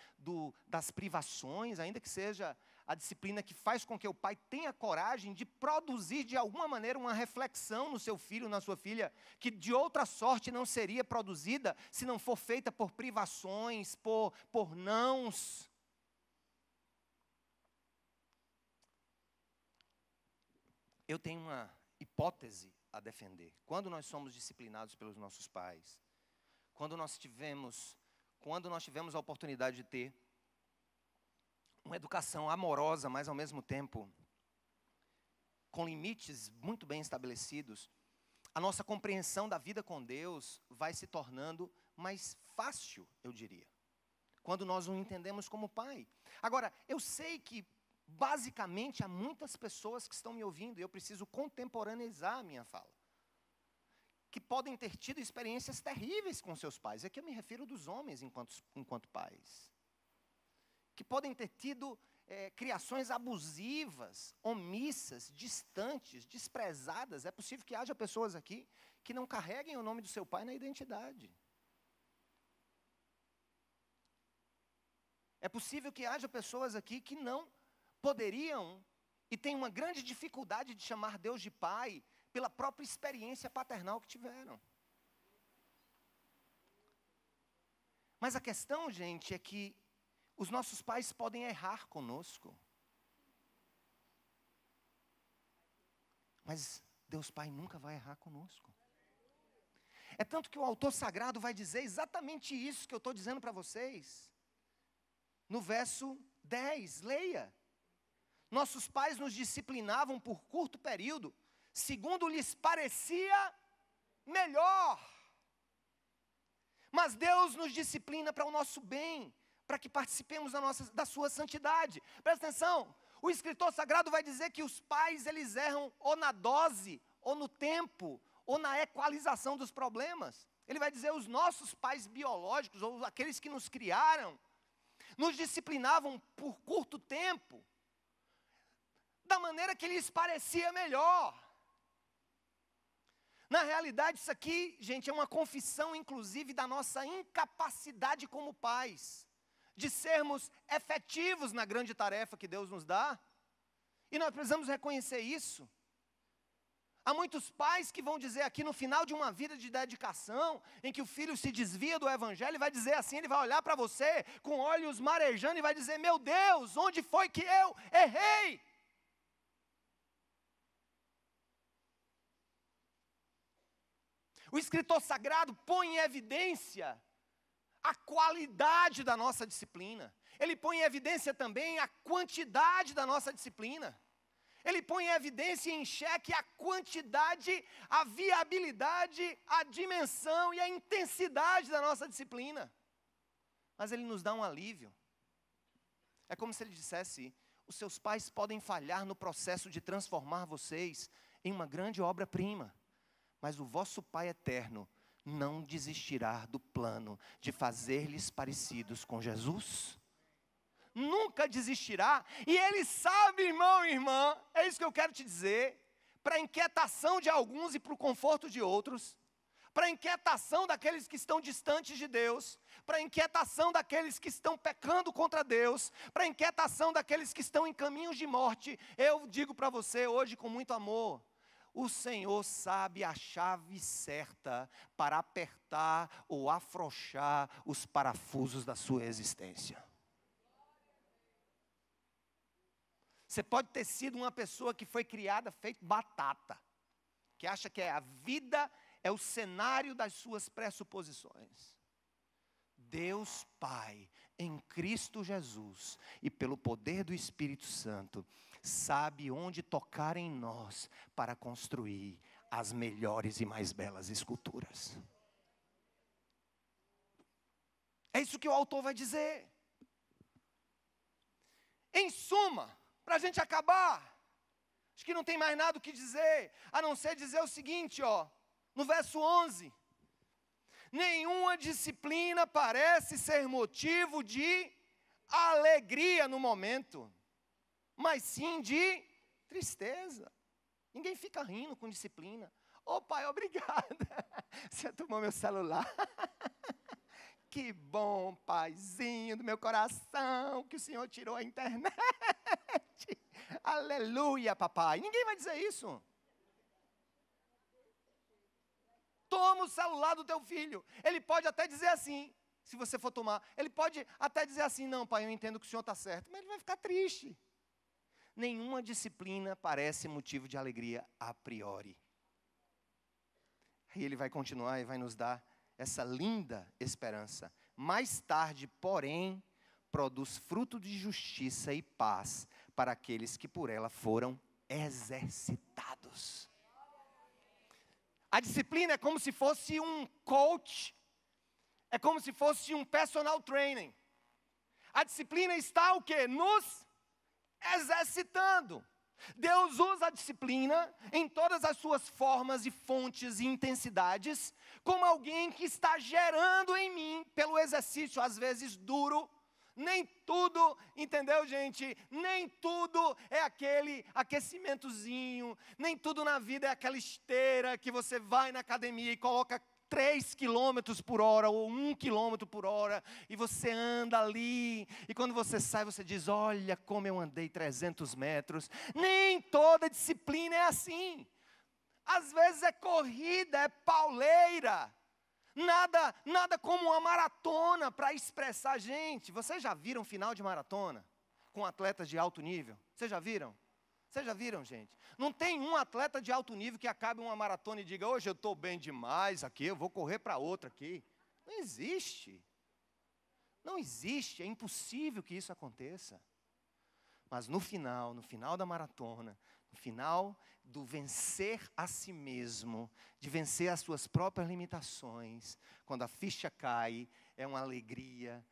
das privações, ainda que seja a disciplina que faz com que o pai tenha coragem de produzir de alguma maneira uma reflexão no seu filho, na sua filha, que de outra sorte não seria produzida se não for feita por privações, por nãos. Eu tenho uma hipótese a defender. Quando nós somos disciplinados pelos nossos pais, quando nós tivemos a oportunidade de ter uma educação amorosa, mas ao mesmo tempo com limites muito bem estabelecidos, a nossa compreensão da vida com Deus vai se tornando mais fácil, eu diria, quando nós o entendemos como pai. Agora, eu sei que basicamente há muitas pessoas que estão me ouvindo, e eu preciso contemporaneizar a minha fala, que podem ter tido experiências terríveis com seus pais. Aqui eu me refiro dos homens enquanto pais. Que podem ter tido criações abusivas, omissas, distantes, desprezadas. É possível que haja pessoas aqui que não carreguem o nome do seu pai na identidade. É possível que haja pessoas aqui que não poderiam e têm uma grande dificuldade de chamar Deus de pai pela própria experiência paternal que tiveram. Mas a questão, gente, é que os nossos pais podem errar conosco. Mas Deus Pai nunca vai errar conosco. É tanto que o autor sagrado vai dizer exatamente isso que eu estou dizendo para vocês. No verso 10, leia. Nossos pais nos disciplinavam por curto período, segundo lhes parecia melhor. Mas Deus nos disciplina para o nosso bem, para que participemos da sua santidade. Presta atenção, o escritor sagrado vai dizer que os pais, eles erram ou na dose, ou no tempo, ou na equalização dos problemas. Ele vai dizer, os nossos pais biológicos, ou aqueles que nos criaram, nos disciplinavam por curto tempo, da maneira que lhes parecia melhor. Na realidade, isso aqui, gente, é uma confissão, inclusive, da nossa incapacidade como pais, de sermos efetivos na grande tarefa que Deus nos dá. E nós precisamos reconhecer isso. Há muitos pais que vão dizer aqui no final de uma vida de dedicação, em que o filho se desvia do evangelho, e vai dizer assim, ele vai olhar para você com olhos marejando e vai dizer, meu Deus, onde foi que eu errei? O escritor sagrado põe em evidência a qualidade da nossa disciplina. Ele põe em evidência também a quantidade da nossa disciplina. Ele põe em evidência e em xeque a quantidade, a viabilidade, a dimensão e a intensidade da nossa disciplina. Mas ele nos dá um alívio. É como se ele dissesse, os seus pais podem falhar no processo de transformar vocês em uma grande obra-prima. Mas o vosso Pai eterno não desistirá do plano de fazer-lhes parecidos com Jesus. Nunca desistirá. E Ele sabe, irmão e irmã, é isso que eu quero te dizer, para a inquietação de alguns e para o conforto de outros, para a inquietação daqueles que estão distantes de Deus, para a inquietação daqueles que estão pecando contra Deus, para a inquietação daqueles que estão em caminhos de morte, eu digo para você hoje com muito amor, o Senhor sabe a chave certa para apertar ou afrouxar os parafusos da sua existência. Você pode ter sido uma pessoa que foi criada feito batata, que acha que a vida é o cenário das suas pressuposições. Deus Pai, em Cristo Jesus e pelo poder do Espírito Santo, sabe onde tocar em nós para construir as melhores e mais belas esculturas. É isso que o autor vai dizer. Em suma, para a gente acabar, Acho que não tem mais nada o que dizer, a não ser dizer o seguinte, no verso 11. Nenhuma disciplina parece ser motivo de alegria no momento, mas sim de tristeza. Ninguém fica rindo com disciplina. Ô pai, obrigado. Você tomou meu celular. Que bom, paizinho do meu coração, que o Senhor tirou a internet. Aleluia, papai. Ninguém vai dizer isso. Toma o celular do teu filho. Ele pode até dizer assim, se você for tomar. Ele pode até dizer assim, não, pai, eu entendo que o Senhor está certo. Mas ele vai ficar triste. Nenhuma disciplina parece motivo de alegria a priori. E ele vai continuar e vai nos dar essa linda esperança. Mais tarde, porém, produz fruto de justiça e paz para aqueles que por ela foram exercitados. A disciplina é como se fosse um coach, é como se fosse um personal training. A disciplina está o quê? Nos exercitando. Deus usa a disciplina em todas as suas formas e fontes e intensidades, como alguém que está gerando em mim, pelo exercício às vezes duro. Nem tudo, entendeu, gente? Nem tudo é aquele aquecimentozinho, nem tudo na vida é aquela esteira que você vai na academia e coloca 3 km por hora ou 1 km por hora, e você anda ali, e quando você sai você diz, olha como eu andei 300 metros. Nem toda disciplina é assim. Às vezes é corrida, é pauleira. Nada como uma maratona para expressar. Gente, vocês já viram final de maratona? Com atletas de alto nível? Vocês já viram? Vocês já viram, gente? Não tem um atleta de alto nível que acabe uma maratona e diga, hoje eu estou bem demais aqui, eu vou correr para outra aqui. Não existe. Não existe, é impossível que isso aconteça. Mas no final da maratona, no final do vencer a si mesmo, de vencer as suas próprias limitações, quando a ficha cai, é uma alegria,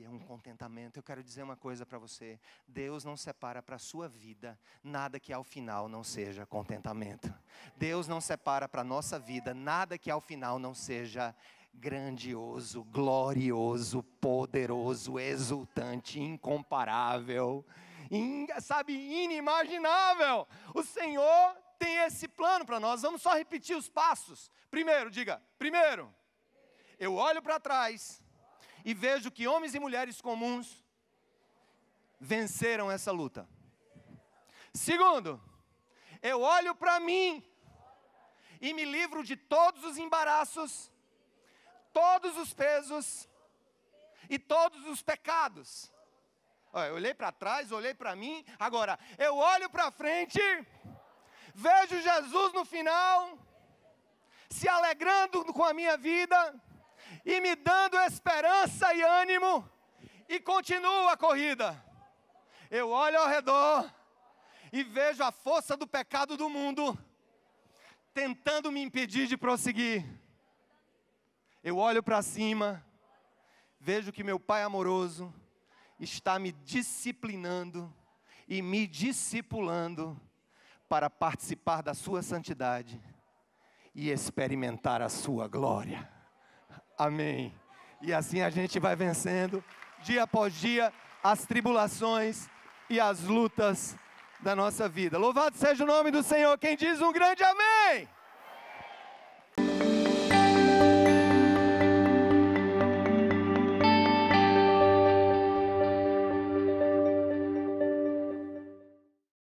um contentamento. Eu quero dizer uma coisa para você, Deus não separa para a sua vida nada que ao final não seja contentamento. Deus não separa para a nossa vida nada que ao final não seja grandioso, glorioso, poderoso, exultante, incomparável, inimaginável. O Senhor tem esse plano para nós. Vamos só repetir os passos. Primeiro, diga, eu olho para trás e vejo que homens e mulheres comuns venceram essa luta. Segundo, eu olho para mim e me livro de todos os embaraços, todos os pesos e todos os pecados. Eu olhei para trás, olhei para mim, agora eu olho para frente, vejo Jesus no final, se alegrando com a minha vida e me dando esperança e ânimo, e continuo a corrida. Eu olho ao redor e vejo a força do pecado do mundo tentando me impedir de prosseguir. Eu olho para cima, vejo que meu Pai amoroso está me disciplinando e me discipulando para participar da sua santidade e experimentar a sua glória. Amém. E assim a gente vai vencendo, dia após dia, as tribulações e as lutas da nossa vida. Louvado seja o nome do Senhor. Quem diz um grande amém.